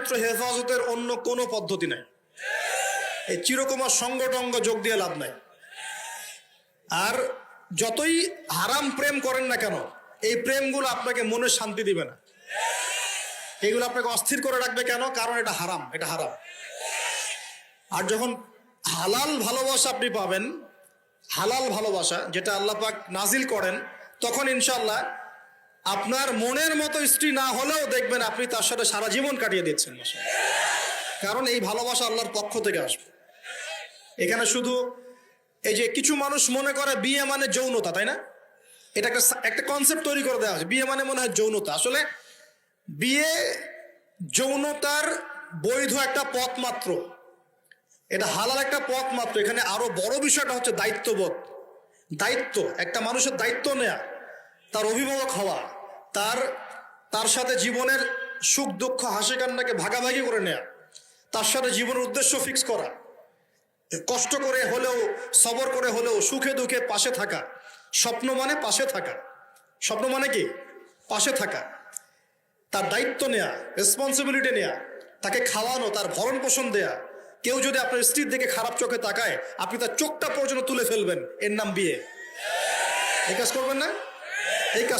একমাত্র হেফাজতের অন্য কোনো পদ্ধতি নাই। এই চিরকুমার সঙ্গটঙ্গ যোগ দিয়ে লাভ নাই। আর যতই হারাম প্রেম করেন না কেন, এই প্রেমগুলো আপনাকে মনে শান্তি দিবে না, এগুলো আপনাকে অস্থির করে রাখবে। কেন? কারণ এটা হারাম, এটা হারাম। আর যখন হালাল ভালোবাসা আপনি পাবেন, হালাল ভালোবাসা যেটা আল্লাহ পাক নাজিল করেন, তখন ইনশাল্লাহ আপনার মনের মতো স্ত্রী না হলেও দেখবেন আপনি তার সাথে সারা জীবন কাটিয়ে দিচ্ছেন। কারণ এই ভালোবাসা আল্লাহর পক্ষ থেকে আসবে। এখানে শুধু এই যে কিছু মানুষ মনে করে বিয়ে মানে যৌনতা, তাই না? এটা একটা কনসেপ্ট তৈরি করে দেওয়া হয়েছে, বিয়ে মানে মনে হয় যৌনতা। আসলে বিয়ে যৌনতার বৈধ একটা পথ মাত্র, এটা হালাল একটা পথ মাত্র। এখানে আরো বড় বিষয়টা হচ্ছে দায়িত্ববোধ। দায়িত্ব, একটা মানুষের দায়িত্ব নেয়া, তার অভিভাবক হওয়া, তার সাথে জীবনের সুখ দুঃখ হাসি কান্নাকে ভাগাভাগি করে নেয়া, তার সাথে জীবনের উদ্দেশ্য ফিক্স করা, কষ্ট করে হলেও সবর করে হলেও সুখে দুঃখে পাশে থাকা। স্বপ্ন মানে পাশে থাকা। স্বপ্ন মানে কি? পাশে থাকা। তার দায়িত্ব নেয়া, রেসপন্সিবিলিটি নেয়া, তাকে খাওয়ানো, তার ভরণ পোষণ দেয়া। কেউ যদি আপনার স্ত্রীর দিকে খারাপ চোখে তাকায়, আপনি তার চোখটা পর্যন্ত তুলে ফেলবেন, এর নাম বিয়ে। এই কাজ করবেন না? এই কাজ